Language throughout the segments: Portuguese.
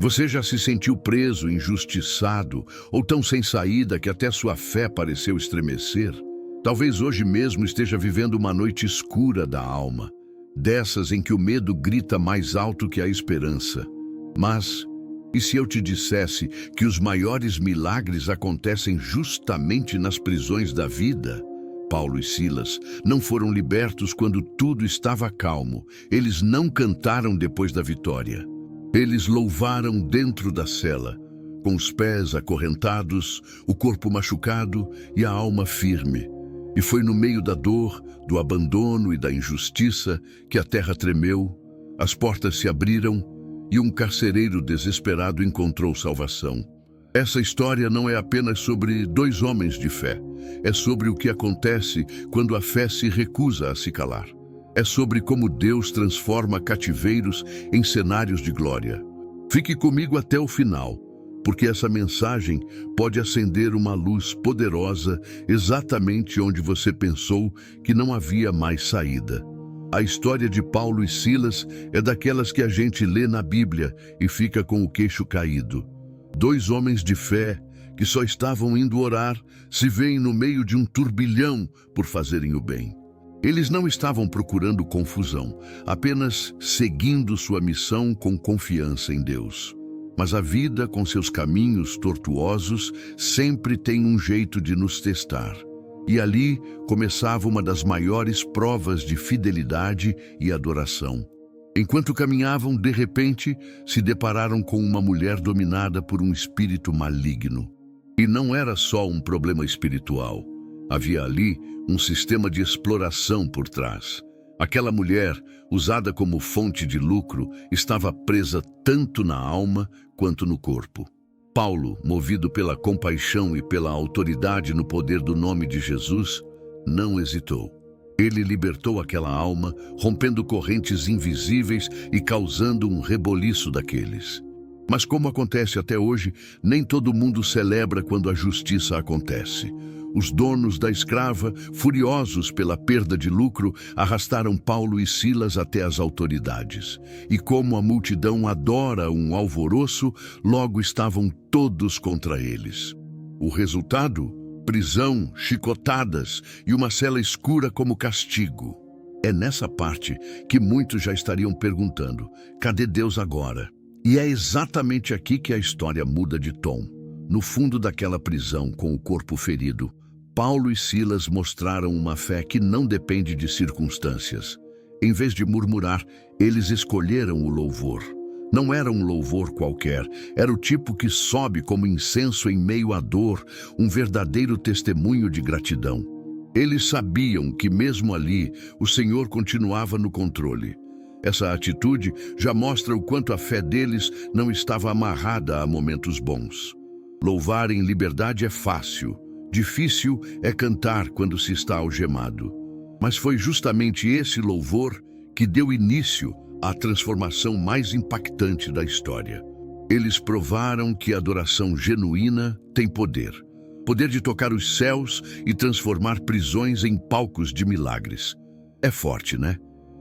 Você já se sentiu preso, injustiçado ou tão sem saída que até sua fé pareceu estremecer? Talvez hoje mesmo esteja vivendo uma noite escura da alma, dessas em que o medo grita mais alto que a esperança. Mas, e se eu te dissesse que os maiores milagres acontecem justamente nas prisões da vida? Paulo e Silas não foram libertos quando tudo estava calmo. Eles não cantaram depois da vitória. Eles louvaram dentro da cela, com os pés acorrentados, o corpo machucado e a alma firme. E foi no meio da dor, do abandono e da injustiça que a terra tremeu, as portas se abriram e um carcereiro desesperado encontrou salvação. Essa história não é apenas sobre dois homens de fé. É sobre o que acontece quando a fé se recusa a se calar. É sobre como Deus transforma cativeiros em cenários de glória. Fique comigo até o final, porque essa mensagem pode acender uma luz poderosa exatamente onde você pensou que não havia mais saída. A história de Paulo e Silas é daquelas que a gente lê na Bíblia e fica com o queixo caído. Dois homens de fé que só estavam indo orar se veem no meio de um turbilhão por fazerem o bem. Eles não estavam procurando confusão, apenas seguindo sua missão com confiança em Deus. Mas a vida, com seus caminhos tortuosos, sempre tem um jeito de nos testar. E ali começava uma das maiores provas de fidelidade e adoração. Enquanto caminhavam, de repente, se depararam com uma mulher dominada por um espírito maligno. E não era só um problema espiritual. Havia ali um sistema de exploração por trás. Aquela mulher, usada como fonte de lucro, estava presa tanto na alma quanto no corpo. Paulo, movido pela compaixão e pela autoridade no poder do nome de Jesus, não hesitou. Ele libertou aquela alma, rompendo correntes invisíveis e causando um reboliço daqueles. Mas como acontece até hoje, nem todo mundo celebra quando a justiça acontece. Os donos da escrava, furiosos pela perda de lucro, arrastaram Paulo e Silas até as autoridades. E como a multidão adora um alvoroço, logo estavam todos contra eles. O resultado? Prisão, chicotadas e uma cela escura como castigo. É nessa parte que muitos já estariam perguntando: cadê Deus agora? E é exatamente aqui que a história muda de tom. No fundo daquela prisão, com o corpo ferido, Paulo e Silas mostraram uma fé que não depende de circunstâncias. Em vez de murmurar, eles escolheram o louvor. Não era um louvor qualquer, era o tipo que sobe como incenso em meio à dor, um verdadeiro testemunho de gratidão. Eles sabiam que mesmo ali, o Senhor continuava no controle. Essa atitude já mostra o quanto a fé deles não estava amarrada a momentos bons. Louvar em liberdade é fácil, difícil é cantar quando se está algemado. Mas foi justamente esse louvor que deu início à transformação mais impactante da história. Eles provaram que a adoração genuína tem poder. Poder de tocar os céus e transformar prisões em palcos de milagres. É forte, né?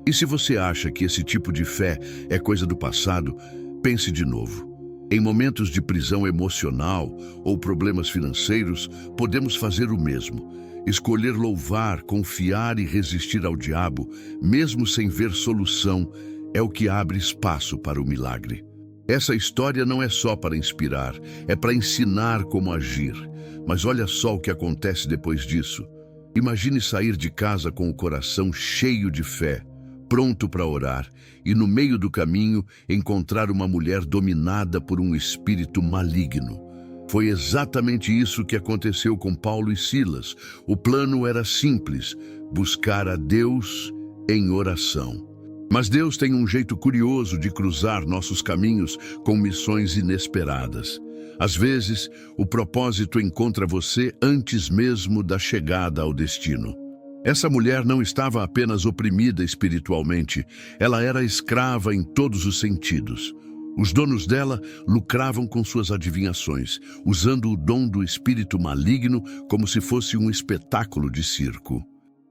E se você acha que esse tipo de fé é coisa do passado, pense de novo. Em momentos de prisão emocional ou problemas financeiros, podemos fazer o mesmo. Escolher louvar, confiar e resistir ao diabo, mesmo sem ver solução, é o que abre espaço para o milagre. Essa história não é só para inspirar, é para ensinar como agir. Mas olha só o que acontece depois disso. Imagine sair de casa com o coração cheio de fé, pronto para orar, e no meio do caminho encontrar uma mulher dominada por um espírito maligno. Foi exatamente isso que aconteceu com Paulo e Silas. O plano era simples: buscar a Deus em oração. Mas Deus tem um jeito curioso de cruzar nossos caminhos com missões inesperadas. Às vezes, o propósito encontra você antes mesmo da chegada ao destino. Essa mulher não estava apenas oprimida espiritualmente, ela era escrava em todos os sentidos. Os donos dela lucravam com suas adivinhações, usando o dom do espírito maligno como se fosse um espetáculo de circo.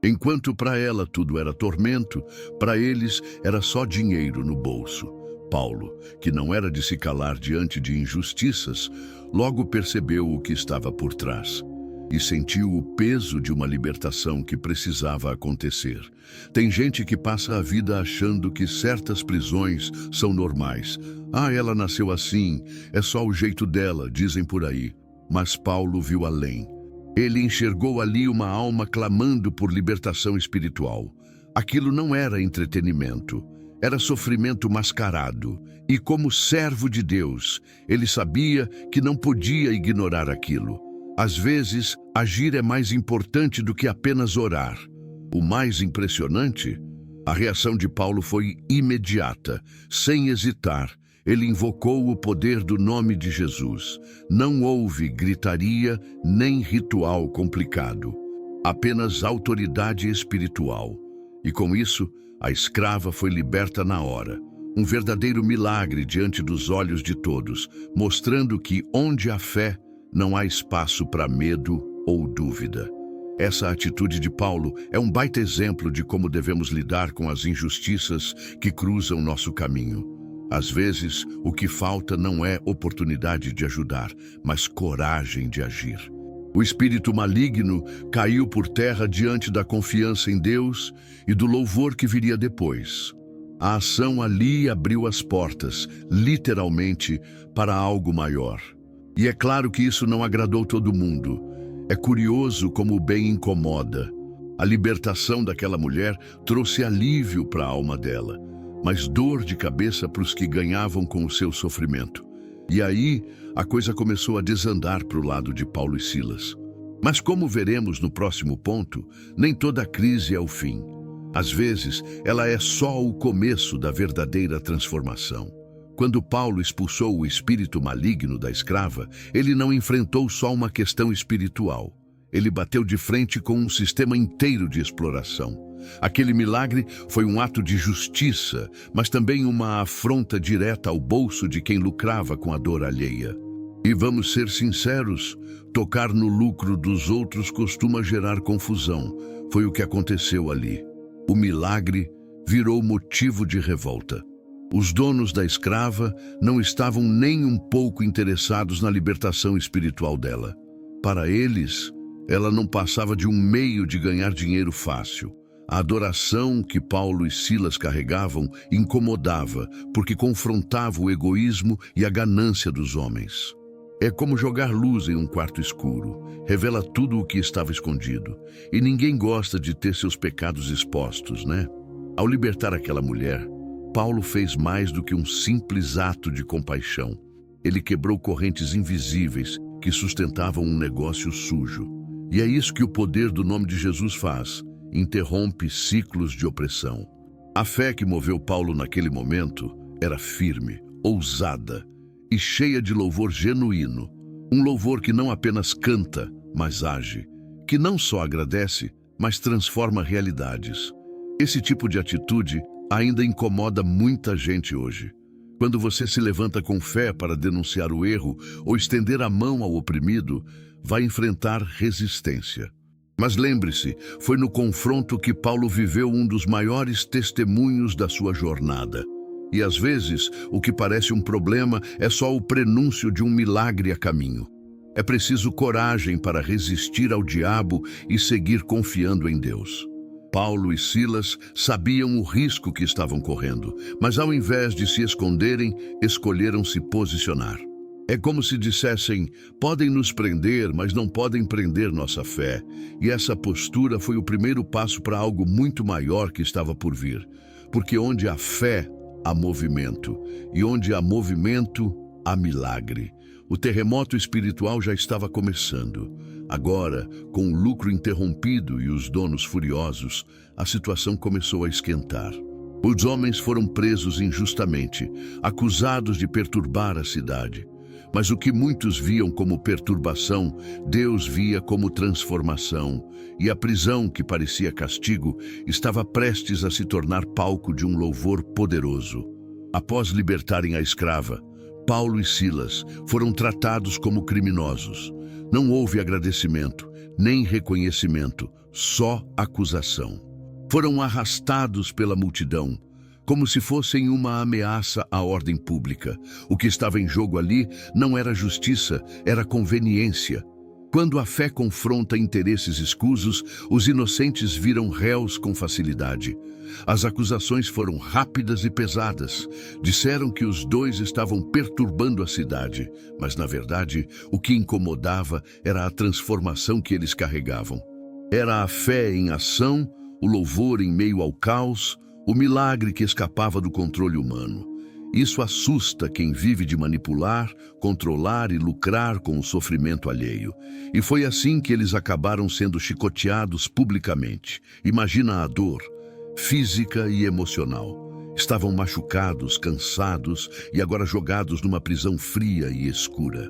Enquanto para ela tudo era tormento, para eles era só dinheiro no bolso. Paulo, que não era de se calar diante de injustiças, logo percebeu o que estava por trás e sentiu o peso de uma libertação que precisava acontecer. Tem gente que passa a vida achando que certas prisões são normais. Ah, ela nasceu assim, é só o jeito dela, dizem por aí. Mas Paulo viu além. Ele enxergou ali uma alma clamando por libertação espiritual. Aquilo não era entretenimento, era sofrimento mascarado. E como servo de Deus, ele sabia que não podia ignorar aquilo. Às vezes, agir é mais importante do que apenas orar. O mais impressionante, a reação de Paulo foi imediata, sem hesitar. Ele invocou o poder do nome de Jesus. Não houve gritaria nem ritual complicado, apenas autoridade espiritual. E com isso, a escrava foi liberta na hora. Um verdadeiro milagre diante dos olhos de todos, mostrando que onde há fé, não há espaço para medo ou dúvida. Essa atitude de Paulo é um baita exemplo de como devemos lidar com as injustiças que cruzam nosso caminho. Às vezes, o que falta não é oportunidade de ajudar, mas coragem de agir. O espírito maligno caiu por terra diante da confiança em Deus e do louvor que viria depois. A ação ali abriu as portas, literalmente, para algo maior. E é claro que isso não agradou todo mundo. É curioso como o bem incomoda. A libertação daquela mulher trouxe alívio para a alma dela, mas dor de cabeça para os que ganhavam com o seu sofrimento. E aí, a coisa começou a desandar para o lado de Paulo e Silas. Mas como veremos no próximo ponto, nem toda crise é o fim. Às vezes, ela é só o começo da verdadeira transformação. Quando Paulo expulsou o espírito maligno da escrava, ele não enfrentou só uma questão espiritual. Ele bateu de frente com um sistema inteiro de exploração. Aquele milagre foi um ato de justiça, mas também uma afronta direta ao bolso de quem lucrava com a dor alheia. E vamos ser sinceros, tocar no lucro dos outros costuma gerar confusão. Foi o que aconteceu ali. O milagre virou motivo de revolta. Os donos da escrava não estavam nem um pouco interessados na libertação espiritual dela. Para eles, ela não passava de um meio de ganhar dinheiro fácil. A adoração que Paulo e Silas carregavam incomodava, porque confrontava o egoísmo e a ganância dos homens. É como jogar luz em um quarto escuro, revela tudo o que estava escondido. E ninguém gosta de ter seus pecados expostos, né? Ao libertar aquela mulher, Paulo fez mais do que um simples ato de compaixão. Ele quebrou correntes invisíveis que sustentavam um negócio sujo. E é isso que o poder do nome de Jesus faz. Interrompe ciclos de opressão. A fé que moveu Paulo naquele momento era firme, ousada e cheia de louvor genuíno. Um louvor que não apenas canta, mas age. Que não só agradece, mas transforma realidades. Esse tipo de atitude ainda incomoda muita gente hoje. Quando você se levanta com fé para denunciar o erro ou estender a mão ao oprimido, vai enfrentar resistência. Mas lembre-se, foi no confronto que Paulo viveu um dos maiores testemunhos da sua jornada. E às vezes, o que parece um problema é só o prenúncio de um milagre a caminho. É preciso coragem para resistir ao diabo e seguir confiando em Deus. Paulo e Silas sabiam o risco que estavam correndo, mas ao invés de se esconderem, escolheram se posicionar. É como se dissessem, podem nos prender, mas não podem prender nossa fé. E essa postura foi o primeiro passo para algo muito maior que estava por vir. Porque onde há fé, há movimento. E onde há movimento, há milagre. O terremoto espiritual já estava começando. Agora, com o lucro interrompido e os donos furiosos, a situação começou a esquentar. Os homens foram presos injustamente, acusados de perturbar a cidade. Mas o que muitos viam como perturbação, Deus via como transformação. E a prisão, que parecia castigo, estava prestes a se tornar palco de um louvor poderoso. Após libertarem a escrava, Paulo e Silas foram tratados como criminosos. Não houve agradecimento, nem reconhecimento, só acusação. Foram arrastados pela multidão, como se fossem uma ameaça à ordem pública. O que estava em jogo ali não era justiça, era conveniência. Quando a fé confronta interesses escusos, os inocentes viram réus com facilidade. As acusações foram rápidas e pesadas. Disseram que os dois estavam perturbando a cidade, mas, na verdade, o que incomodava era a transformação que eles carregavam. Era a fé em ação, o louvor em meio ao caos, o milagre que escapava do controle humano. Isso assusta quem vive de manipular, controlar e lucrar com o sofrimento alheio. E foi assim que eles acabaram sendo chicoteados publicamente. Imagina a dor, física e emocional. Estavam machucados, cansados e agora jogados numa prisão fria e escura.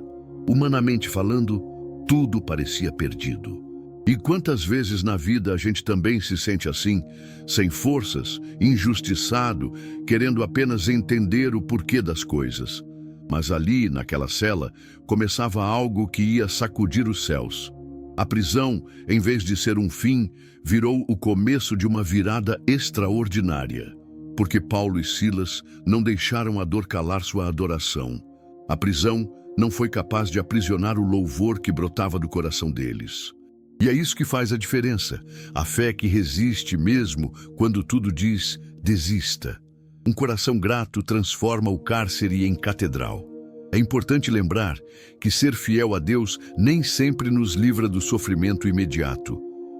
Humanamente falando, tudo parecia perdido. E quantas vezes na vida a gente também se sente assim, sem forças, injustiçado, querendo apenas entender o porquê das coisas. Mas ali, naquela cela, começava algo que ia sacudir os céus. A prisão, em vez de ser um fim, virou o começo de uma virada extraordinária. Porque Paulo e Silas não deixaram a dor calar sua adoração. A prisão não foi capaz de aprisionar o louvor que brotava do coração deles. E é isso que faz a diferença, a fé que resiste mesmo quando tudo diz desista. Um coração grato transforma o cárcere em catedral. É importante lembrar que ser fiel a Deus nem sempre nos livra do sofrimento imediato,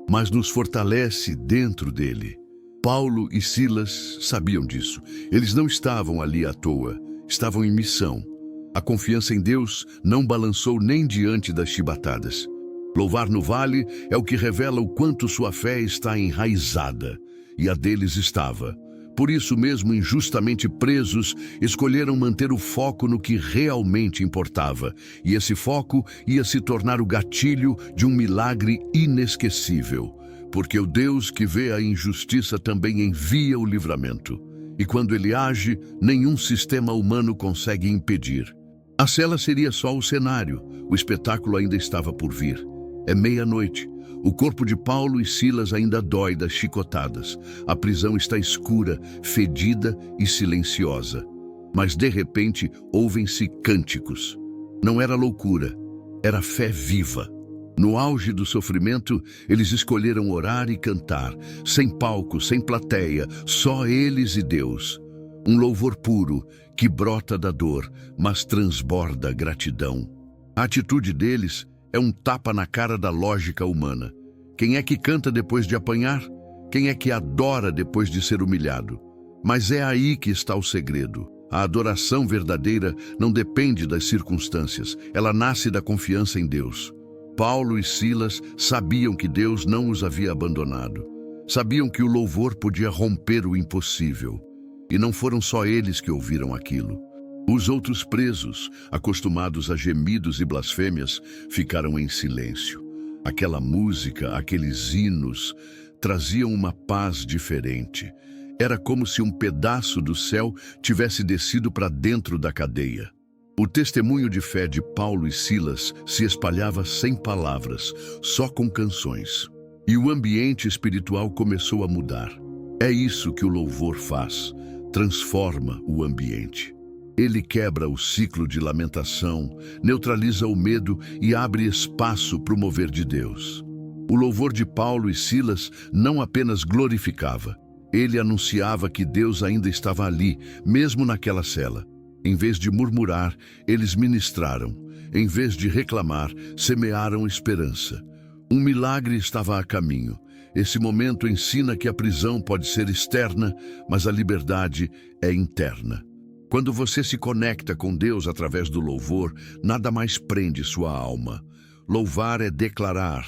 mas nos fortalece dentro dele. Paulo e Silas sabiam disso. Eles não estavam ali à toa, estavam em missão. A confiança em Deus não balançou nem diante das chibatadas. Louvar no vale é o que revela o quanto sua fé está enraizada, e a deles estava. Por isso mesmo, injustamente presos, escolheram manter o foco no que realmente importava, e esse foco ia se tornar o gatilho de um milagre inesquecível, porque o Deus que vê a injustiça também envia o livramento, e quando ele age, nenhum sistema humano consegue impedir. A cela seria só o cenário, o espetáculo ainda estava por vir. É meia-noite. O corpo de Paulo e Silas ainda dói das chicotadas. A prisão está escura, fedida e silenciosa. Mas, de repente, ouvem-se cânticos. Não era loucura, era fé viva. No auge do sofrimento, eles escolheram orar e cantar, sem palco, sem plateia, só eles e Deus. Um louvor puro, que brota da dor, mas transborda gratidão. A atitude deles é um tapa na cara da lógica humana. Quem é que canta depois de apanhar? Quem é que adora depois de ser humilhado? Mas é aí que está o segredo. A adoração verdadeira não depende das circunstâncias, ela nasce da confiança em Deus. Paulo e Silas sabiam que Deus não os havia abandonado. Sabiam que o louvor podia romper o impossível. E não foram só eles que ouviram aquilo. Os outros presos, acostumados a gemidos e blasfêmias, ficaram em silêncio. Aquela música, aqueles hinos, traziam uma paz diferente. Era como se um pedaço do céu tivesse descido para dentro da cadeia. O testemunho de fé de Paulo e Silas se espalhava sem palavras, só com canções. E o ambiente espiritual começou a mudar. É isso que o louvor faz, transforma o ambiente. Ele quebra o ciclo de lamentação, neutraliza o medo e abre espaço para o mover de Deus. O louvor de Paulo e Silas não apenas glorificava, ele anunciava que Deus ainda estava ali, mesmo naquela cela. Em vez de murmurar, eles ministraram. Em vez de reclamar, semearam esperança. Um milagre estava a caminho. Esse momento ensina que a prisão pode ser externa, mas a liberdade é interna. Quando você se conecta com Deus através do louvor, nada mais prende sua alma. Louvar é declarar: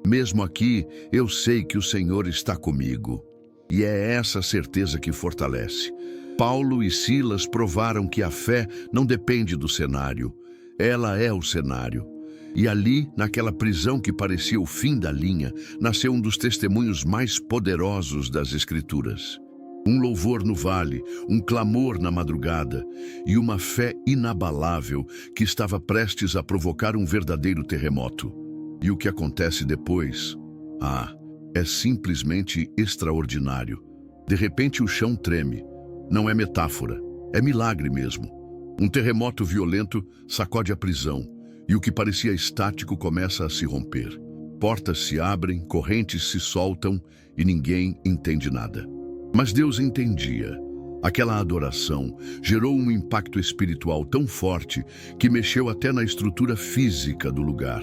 mesmo aqui, eu sei que o Senhor está comigo. E é essa certeza que fortalece. Paulo e Silas provaram que a fé não depende do cenário. Ela é o cenário. E ali, naquela prisão que parecia o fim da linha, nasceu um dos testemunhos mais poderosos das Escrituras. Um louvor no vale, um clamor na madrugada e uma fé inabalável que estava prestes a provocar um verdadeiro terremoto. E o que acontece depois? É simplesmente extraordinário. De repente o chão treme, Não é metáfora, é milagre mesmo. Um terremoto violento sacode a prisão e o que parecia estático começa a se romper. Portas se abrem, correntes se soltam e ninguém entende nada. Mas Deus entendia. Aquela adoração gerou um impacto espiritual tão forte que mexeu até na estrutura física do lugar.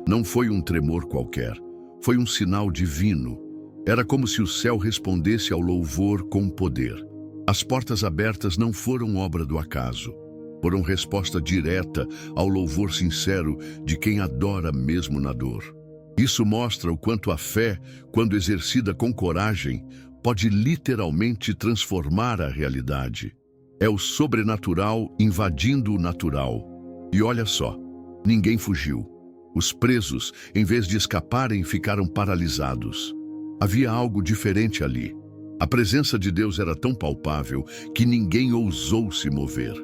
Não foi um tremor qualquer, foi um sinal divino. Era como se o céu respondesse ao louvor com poder. As portas abertas não foram obra do acaso. Foram resposta direta ao louvor sincero de quem adora mesmo na dor. Isso mostra o quanto a fé, quando exercida com coragem, pode literalmente transformar a realidade. É o sobrenatural invadindo o natural. E olha só, ninguém fugiu. Os presos, em vez de escaparem, ficaram paralisados. Havia algo diferente ali. A presença de Deus era tão palpável que ninguém ousou se mover.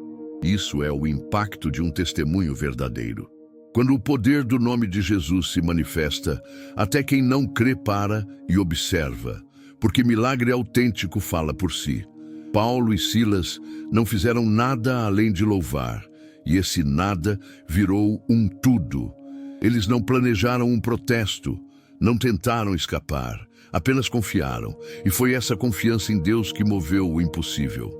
Isso é o impacto de um testemunho verdadeiro. Quando o poder do nome de Jesus se manifesta, até quem não crê para e observa, porque milagre autêntico fala por si. Paulo e Silas não fizeram nada além de louvar, e esse nada virou um tudo. Eles não planejaram um protesto, não tentaram escapar, apenas confiaram, e foi essa confiança em Deus que moveu o impossível.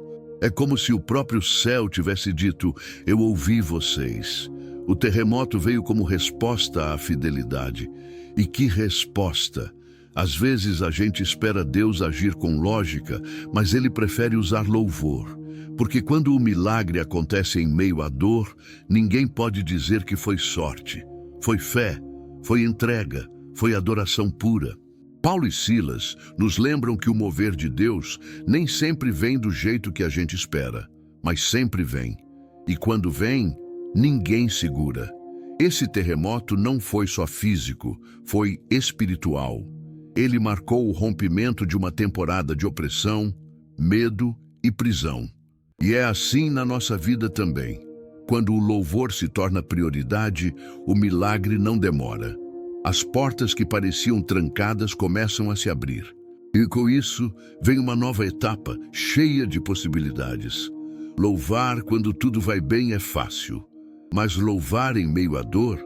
É como se o próprio céu tivesse dito: eu ouvi vocês. O terremoto veio como resposta à fidelidade. E que resposta! Às vezes a gente espera Deus agir com lógica, mas Ele prefere usar louvor. Porque quando o milagre acontece em meio à dor, ninguém pode dizer que foi sorte. Foi fé, foi entrega, foi adoração pura. Paulo e Silas nos lembram que o mover de Deus nem sempre vem do jeito que a gente espera, mas sempre vem. E quando vem, ninguém segura. Esse terremoto não foi só físico, foi espiritual. Ele marcou o rompimento de uma temporada de opressão, medo e prisão. E é assim na nossa vida também. Quando o louvor se torna prioridade, o milagre não demora. As portas que pareciam trancadas começam a se abrir. E com isso, vem uma nova etapa, cheia de possibilidades. Louvar quando tudo vai bem é fácil. Mas louvar em meio à dor,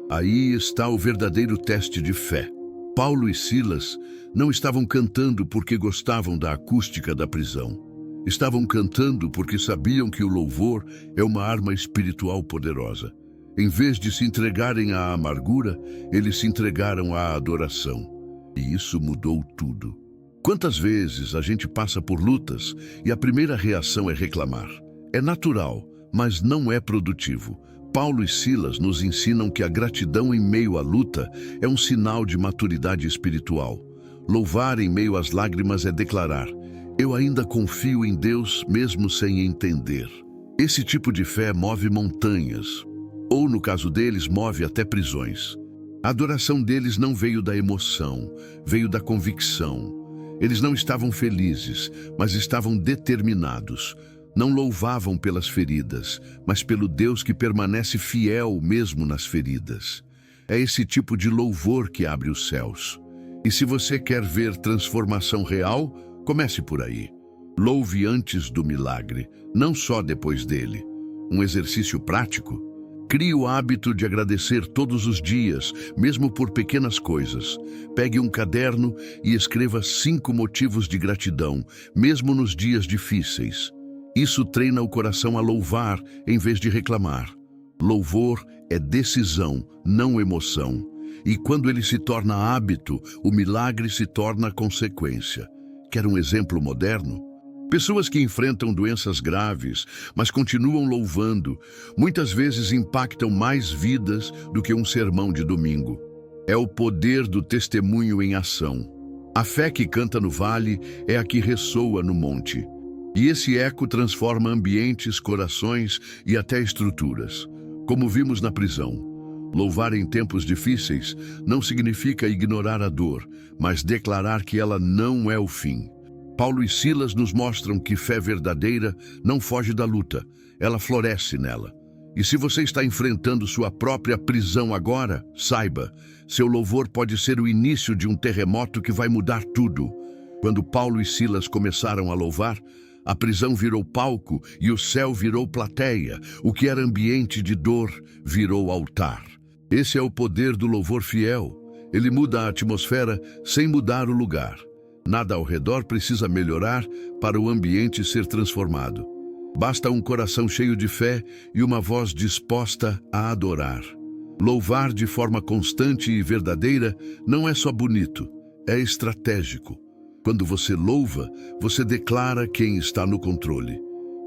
aí está o verdadeiro teste de fé. Paulo e Silas não estavam cantando porque gostavam da acústica da prisão. Estavam cantando porque sabiam que o louvor é uma arma espiritual poderosa. Em vez de se entregarem à amargura, eles se entregaram à adoração. E isso mudou tudo. Quantas vezes a gente passa por lutas e a primeira reação é reclamar? É natural, mas não é produtivo. Paulo e Silas nos ensinam que a gratidão em meio à luta é um sinal de maturidade espiritual. Louvar em meio às lágrimas é declarar: eu ainda confio em Deus mesmo sem entender. Esse tipo de fé move montanhas. Ou, no caso deles, move até prisões. A adoração deles não veio da emoção, veio da convicção. Eles não estavam felizes, mas estavam determinados. Não louvavam pelas feridas, mas pelo Deus que permanece fiel mesmo nas feridas. É esse tipo de louvor que abre os céus. E se você quer ver transformação real, comece por aí. Louve antes do milagre, não só depois dele. Um exercício prático? Crie o hábito de agradecer todos os dias, mesmo por pequenas coisas. Pegue um caderno e escreva 5 motivos de gratidão, mesmo nos dias difíceis. Isso treina o coração a louvar em vez de reclamar. Louvor é decisão, não emoção. E quando ele se torna hábito, o milagre se torna consequência. Quer um exemplo moderno? Pessoas que enfrentam doenças graves, mas continuam louvando, muitas vezes impactam mais vidas do que um sermão de domingo. É o poder do testemunho em ação. A fé que canta no vale é a que ressoa no monte. E esse eco transforma ambientes, corações e até estruturas. Como vimos na prisão, louvar em tempos difíceis não significa ignorar a dor, mas declarar que ela não é o fim. Paulo e Silas nos mostram que fé verdadeira não foge da luta, ela floresce nela. E se você está enfrentando sua própria prisão agora, saiba, seu louvor pode ser o início de um terremoto que vai mudar tudo. Quando Paulo e Silas começaram a louvar, A prisão virou palco e o céu virou plateia. O que era ambiente de dor virou altar. Esse é o poder do louvor fiel. Ele muda a atmosfera sem mudar o lugar. Nada ao redor precisa melhorar para o ambiente ser transformado. Basta um coração cheio de fé e uma voz disposta a adorar. Louvar de forma constante e verdadeira não é só bonito, é estratégico. Quando você louva, você declara quem está no controle.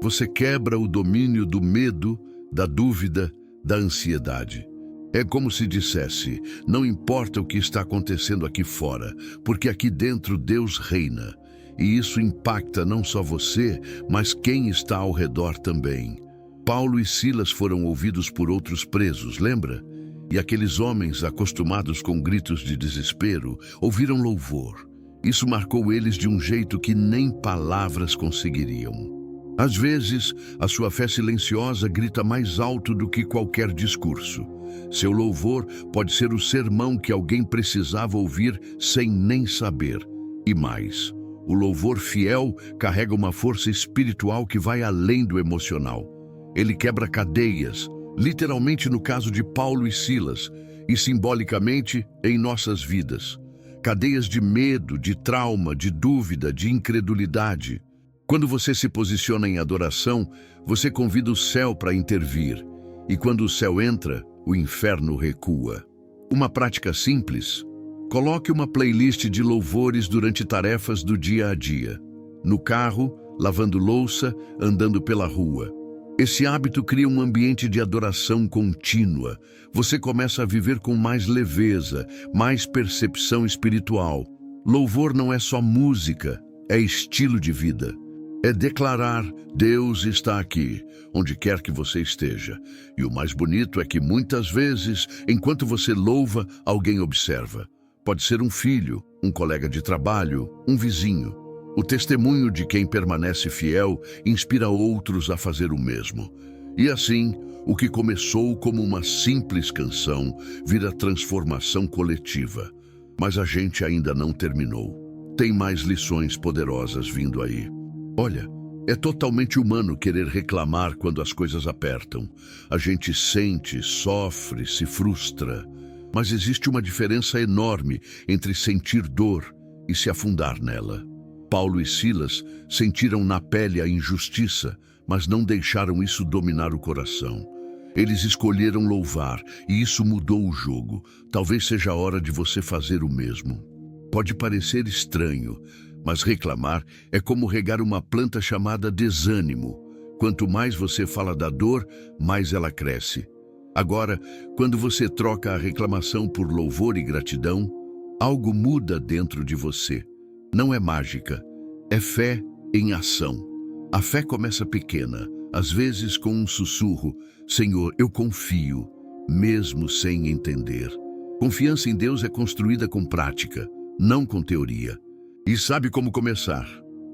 Você quebra o domínio do medo, da dúvida, da ansiedade. É como se dissesse: não importa o que está acontecendo aqui fora, porque aqui dentro Deus reina. E isso impacta não só você, mas quem está ao redor também. Paulo e Silas foram ouvidos por outros presos, lembra? E aqueles homens, acostumados com gritos de desespero, ouviram louvor. Isso marcou eles de um jeito que nem palavras conseguiriam. Às vezes, a sua fé silenciosa grita mais alto do que qualquer discurso. Seu louvor pode ser o sermão que alguém precisava ouvir sem nem saber. E mais, o louvor fiel carrega uma força espiritual que vai além do emocional. Ele quebra cadeias, literalmente no caso de Paulo e Silas, e simbolicamente em nossas vidas. Cadeias de medo, de trauma, de dúvida, de incredulidade. Quando você se posiciona em adoração, você convida o céu para intervir. E quando o céu entra, o inferno recua. Uma prática simples: coloque uma playlist de louvores durante tarefas do dia a dia. No carro, lavando louça, andando pela rua. Esse hábito cria um ambiente de adoração contínua. Você começa a viver com mais leveza, mais percepção espiritual. Louvor não é só música, é estilo de vida. É declarar: Deus está aqui, onde quer que você esteja. E o mais bonito é que muitas vezes, enquanto você louva, alguém observa. Pode ser um filho, um colega de trabalho, um vizinho. O testemunho de quem permanece fiel inspira outros a fazer o mesmo. E assim, o que começou como uma simples canção vira transformação coletiva. Mas a gente ainda não terminou. Tem mais lições poderosas vindo aí. Olha, é totalmente humano querer reclamar quando as coisas apertam. A gente sente, sofre, se frustra. Mas existe uma diferença enorme entre sentir dor e se afundar nela. Paulo e Silas sentiram na pele a injustiça, mas não deixaram isso dominar o coração. Eles escolheram louvar, e isso mudou o jogo. Talvez seja a hora de você fazer o mesmo. Pode parecer estranho, mas reclamar é como regar uma planta chamada desânimo. Quanto mais você fala da dor, mais ela cresce. Agora, quando você troca a reclamação por louvor e gratidão, algo muda dentro de você. Não é mágica, é fé em ação. A fé começa pequena, às vezes com um sussurro: Senhor, eu confio, mesmo sem entender. Confiança em Deus é construída com prática, não com teoria. E sabe como começar?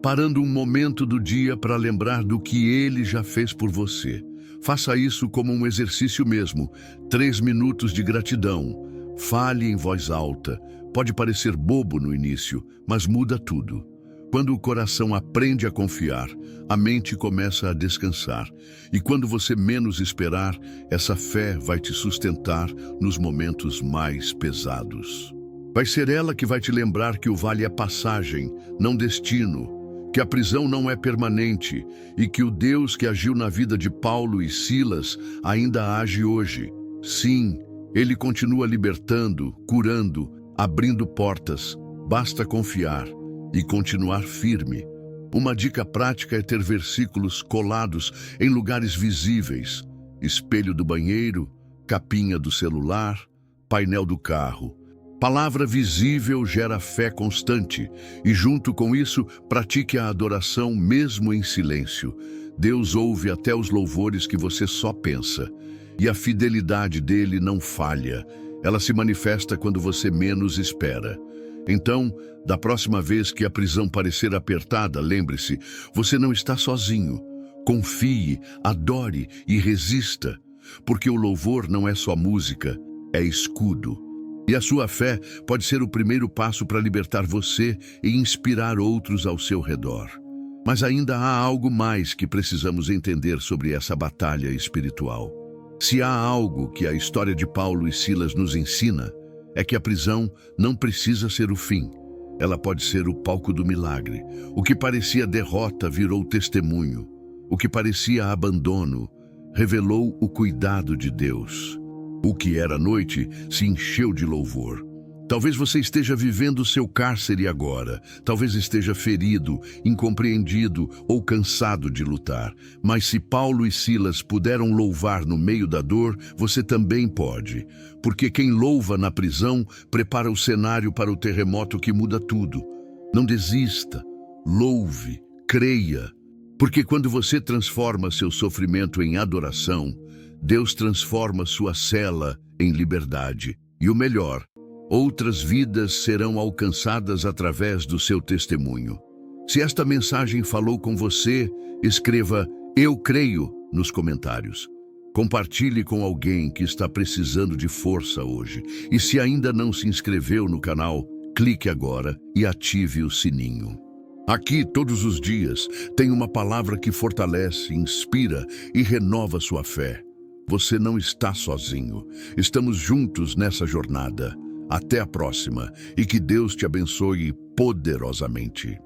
Parando um momento do dia para lembrar do que Ele já fez por você. Faça isso como um exercício mesmo. 3 minutos de gratidão. Fale em voz alta. Pode parecer bobo no início, mas muda tudo. Quando o coração aprende a confiar, a mente começa a descansar. E quando você menos esperar, essa fé vai te sustentar nos momentos mais pesados. Vai ser ela que vai te lembrar que o vale é passagem, não destino, que a prisão não é permanente e que o Deus que agiu na vida de Paulo e Silas ainda age hoje. Sim, Ele continua libertando, curando, abrindo portas. Basta confiar e continuar firme. Uma dica prática é ter versículos colados em lugares visíveis: espelho do banheiro, capinha do celular, painel do carro. Palavra visível gera fé constante e, junto com isso, pratique a adoração mesmo em silêncio. Deus ouve até os louvores que você só pensa. E a fidelidade dele não falha. Ela se manifesta quando você menos espera. Então, da próxima vez que a prisão parecer apertada, lembre-se, você não está sozinho. Confie, adore e resista, porque o louvor não é só música, é escudo. E a sua fé pode ser o primeiro passo para libertar você e inspirar outros ao seu redor. Mas ainda há algo mais que precisamos entender sobre essa batalha espiritual. Se há algo que a história de Paulo e Silas nos ensina, é que a prisão não precisa ser o fim. Ela pode ser o palco do milagre. O que parecia derrota virou testemunho. O que parecia abandono revelou o cuidado de Deus. O que era noite se encheu de louvor. Talvez você esteja vivendo seu cárcere agora. Talvez esteja ferido, incompreendido ou cansado de lutar. Mas se Paulo e Silas puderam louvar no meio da dor, você também pode. Porque quem louva na prisão prepara o cenário para o terremoto que muda tudo. Não desista, louve, creia. Porque quando você transforma seu sofrimento em adoração, Deus transforma sua cela em liberdade. E o melhor, outras vidas serão alcançadas através do seu testemunho. Se esta mensagem falou com você, escreva "Eu creio" nos comentários. Compartilhe com alguém que está precisando de força hoje. E se ainda não se inscreveu no canal, clique agora e ative o sininho. Aqui, todos os dias, tem uma palavra que fortalece, inspira e renova sua fé. Você não está sozinho. Estamos juntos nessa jornada. Até a próxima e que Deus te abençoe poderosamente.